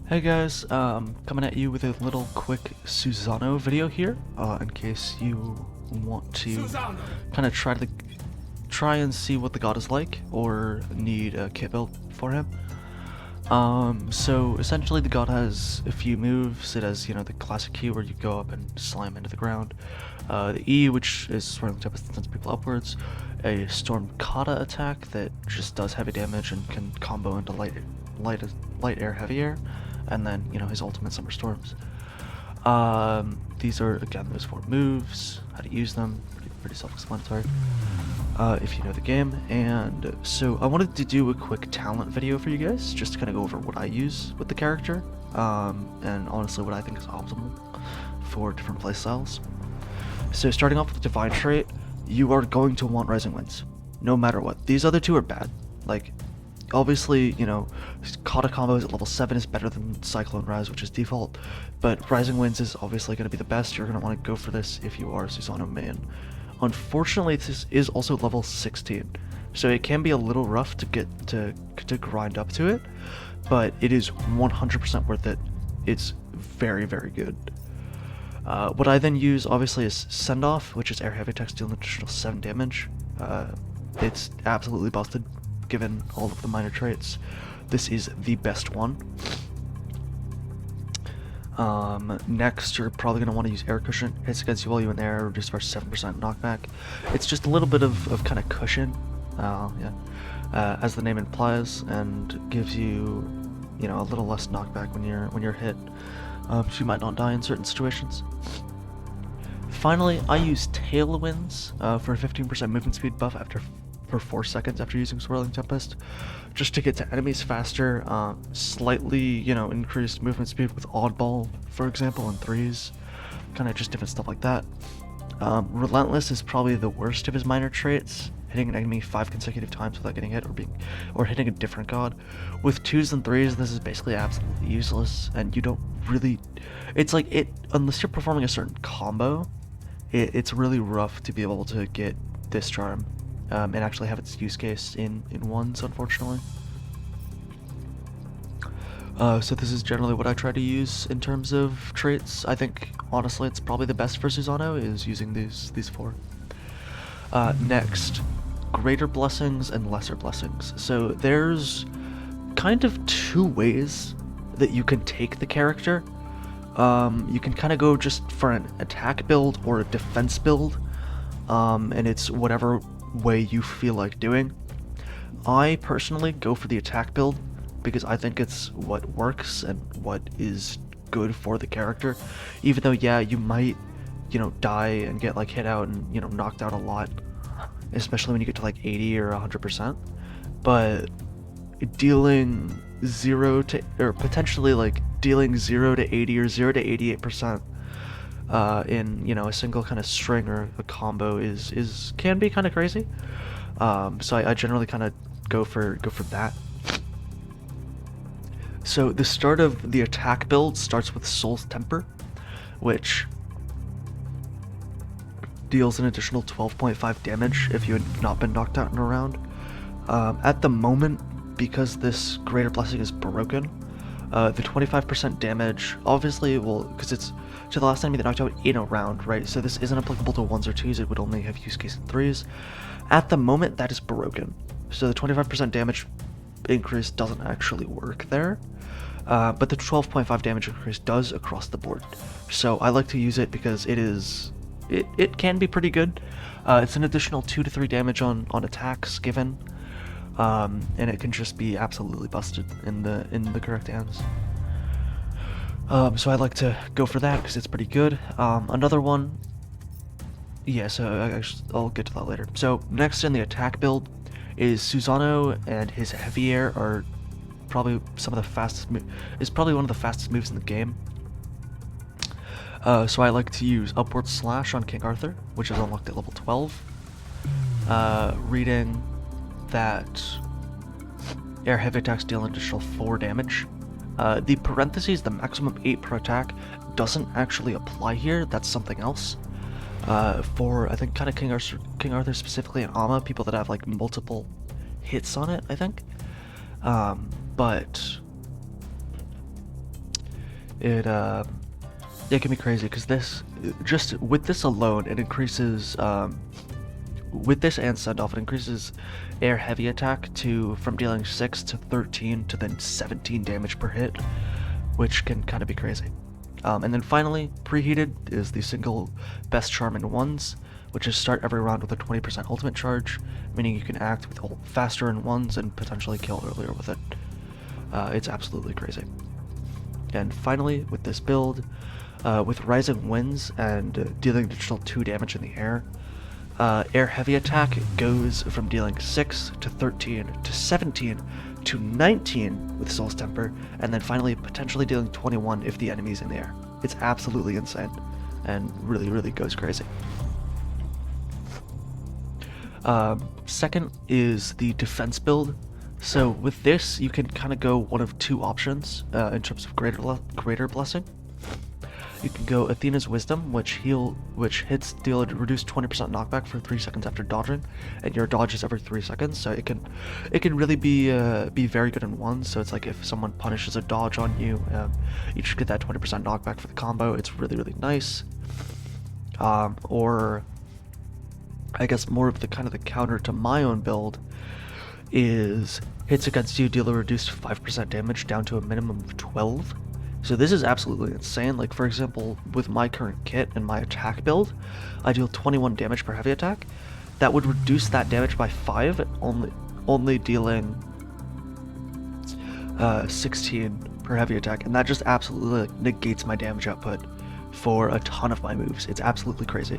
Hey guys, coming at you with a little quick Susano video here, in case you want to Susano. kind of try and see what the god is like, or need a kit build for him. So essentially the god has a few moves. It has, the classic Q where you go up and slam into the ground. The E, which is Swirling Tempest that sends people upwards. A Storm Kata attack that just does heavy damage and can combo into light air, heavy air. And then, his ultimate Summer Storms. These are, again, those 4 moves, how to use them, pretty self-explanatory, if you know the game. And so I wanted to do a quick talent video for you guys, just to kind of go over what I use with the character, and honestly what I think is optimal for different playstyles. So starting off with the Divine trait, you are going to want Rising Winds, no matter what. These other two are bad. Like, obviously, Kata combos at level 7 is better than Cyclone Rise, which is default, but Rising Winds is obviously going to be the best. You're going to want to go for this if you are a Susano main. Unfortunately, this is also level 16, so it can be a little rough to get to grind up to it, but it is 100% worth it. It's very, very good. What I then use, obviously, is Send Off, which is air heavy attacks deal an additional 7 damage. It's absolutely busted, given all of the minor traits. This is the best one. Next, you're probably going to want to use Air Cushion. Hits against you while you're in the air, reduced by 7% knockback. It's just a little bit of kind of cushion, as the name implies, and gives you, a little less knockback when you're hit. So you might not die in certain situations. Finally, I use Tailwinds for a 15% movement speed buff for 4 seconds after using Swirling Tempest, just to get to enemies faster. Slightly, increased movement speed with Oddball, for example, in 3s. Kind of just different stuff like that. Relentless is probably the worst of his minor traits, hitting an enemy 5 consecutive times without getting hit or hitting a different god. With 2s and 3s, this is basically absolutely useless, and you don't really. It's like unless you're performing a certain combo, it's really rough to be able to get this charm. And actually have its use case in 1s, unfortunately. So this is generally what I try to use in terms of traits. I think, honestly, it's probably the best for Susano, is using these 4. Next, Greater Blessings and Lesser Blessings. So there's kind of 2 ways that you can take the character. You can kind of go just for an attack build or a defense build, and it's whatever way you feel like doing. I personally go for the attack build because I think it's what works and what is good for the character, even though, yeah, you might, die and get like hit out and, knocked out a lot, especially when you get to like 80 or 100%, but dealing 0 to, or potentially like dealing 0 to 80 or 0 to 88% in a single kind of string or a combo can be kind of crazy. So I generally kind of go for that. So the start of the attack build starts with Soul's Temper, which deals an additional 12.5 damage if you had not been knocked out in a round. At the moment, because this Greater Blessing is broken, the 25% damage obviously will, because it's to the last enemy that knocked out in a round, right? So this isn't applicable to 1s or 2s, it would only have use case in 3s. At the moment, that is broken. So the 25% damage increase doesn't actually work there, but the 12.5 damage increase does across the board. So I like to use it because it can be pretty good. It's an additional 2 to 3 damage on attacks given, and it can just be absolutely busted in the correct hands. So I like to go for that because it's pretty good. Another one, yeah, so I'll get to that later. So next in the attack build is Susano, and his heavy air are probably one of the fastest moves in the game. So I like to use Upward Slash on King Arthur, which is unlocked at level 12. Reading that air heavy attacks deal an additional 4 damage. The parentheses, the maximum 8 per attack, doesn't actually apply here. That's something else. For, I think, kind of King Arthur specifically, and Amma, people that have like multiple hits on it, I think. But it can be crazy because this, just with this alone, it increases, with this and send off, it increases air heavy attack from dealing 6 to 13 to then 17 damage per hit, which can kind of be crazy. And then finally, preheated is the single best charm in ones, which is start every round with a 20% ultimate charge, meaning you can act with faster in ones and potentially kill earlier with it. It's absolutely crazy. And finally, with this build, with rising winds and dealing additional 2 damage in the air, air heavy attack goes from dealing 6 to 13 to 17 to 19 with Soul's Temper, and then finally potentially dealing 21 if the enemy's in the air. It's absolutely insane, and really, really goes crazy. Second is the defense build. So with this, you can kind of go one of 2 options in terms of greater blessing. You can go Athena's Wisdom, which hits deal a reduced 20% knockback for 3 seconds after dodging, and your dodge is every 3 seconds, so it can really be very good in ones. So it's like if someone punishes a dodge on you, you just get that 20% knockback for the combo. It's really, really nice. Or I guess more of the kind of the counter to my own build is hits against you deal a reduced 5% damage down to a minimum of 12. So this is absolutely insane. Like, for example, with my current kit and my attack build, I deal 21 damage per heavy attack. That would reduce that damage by 5, only dealing 16 per heavy attack, and that just absolutely like, negates my damage output for a ton of my moves. It's absolutely crazy.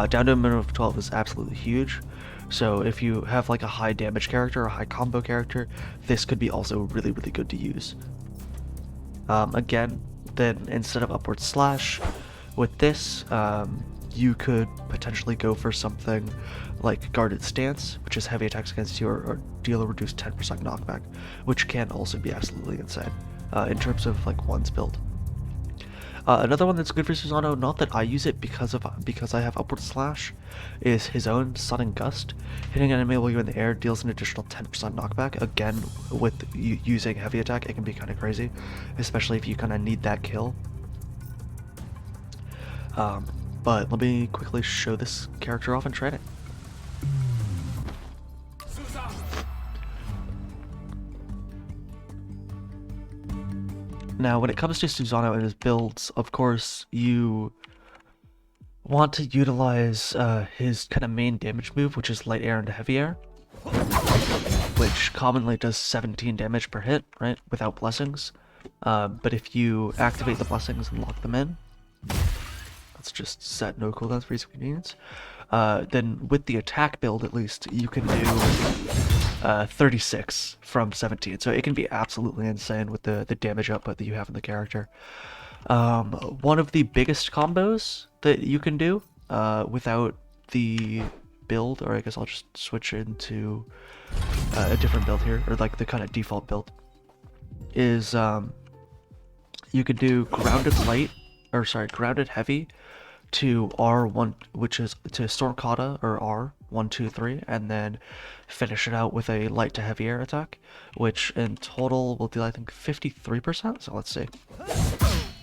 Down to a minimum of 12 is absolutely huge. So if you have like a high damage character or a high combo character, this could be also really, really good to use. Again, then instead of upward slash, with this, you could potentially go for something like guarded stance, which is heavy attacks against you or deal a reduced 10% knockback, which can also be absolutely insane in terms of like one's build. Another one that's good for Susano, not that I use it because I have upward slash, is his own sudden gust. Hitting an enemy while you're in the air deals an additional 10% knockback. Again, with using heavy attack, it can be kind of crazy, especially if you kind of need that kill. But let me quickly show this character off in training. Now, when it comes to Susano and his builds, of course, you want to utilize his kind of main damage move, which is light air into heavy air, which commonly does 17 damage per hit, right, without blessings. But if you activate the blessings and lock them in, let's just set no cooldowns for ease of convenience, then with the attack build at least, you can do 36 from 17, so it can be absolutely insane with the damage output that you have in the character. One of the biggest combos that you can do without the build, or I guess I'll just switch into a different build here, or like the kind of default build, is you could do grounded grounded heavy to R1, which is to Stormkata, or R, 1, 2, 3, and then finish it out with a light to heavy air attack, which in total will deal, I think, 53%, so let's see.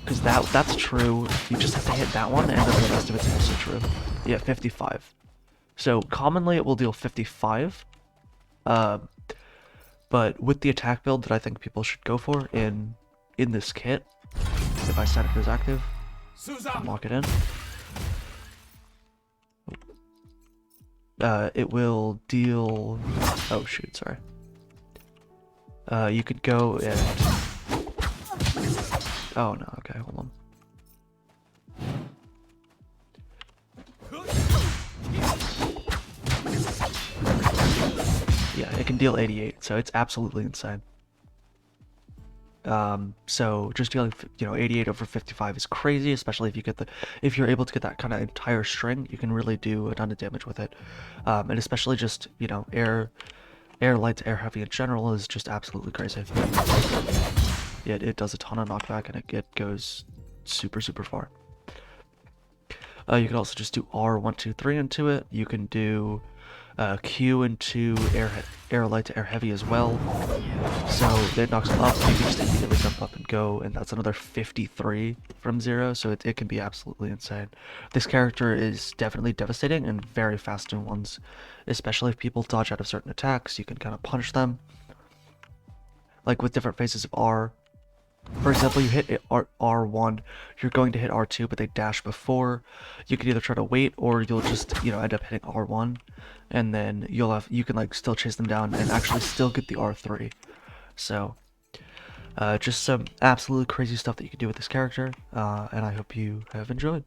Because that's true, you just have to hit that one, and then the rest of it's also true. Yeah, 55. So commonly it will deal 55, but with the attack build that I think people should go for in this kit, if I set it as active, and lock it in, it will deal... Oh shoot, sorry. You could go and... Oh no, okay, hold on. Yeah, it can deal 88, so it's absolutely insane. So just dealing, 88 over 55 is crazy, especially if you're able to get that kind of entire string. You can really do a ton of damage with it, and especially just air light to air heavy in general is just absolutely crazy. Yeah, it does a ton of knockback, and it goes super far. You can also just do R1, 2, 3 into it. You can do Q into air light to air heavy as well. So that knocks them up. You can just immediately jump up and go, and that's another 53 from 0. So it can be absolutely insane. This character is definitely devastating and very fast in ones, especially if people dodge out of certain attacks. You can kind of punish them, like with different phases of R. For example, you hit R1, you're going to hit R2, but they dash before. You can either try to wait, or you'll just, end up hitting R1, and then you can like still chase them down and actually still get the R3. So, just some absolute crazy stuff that you can do with this character, and I hope you have enjoyed.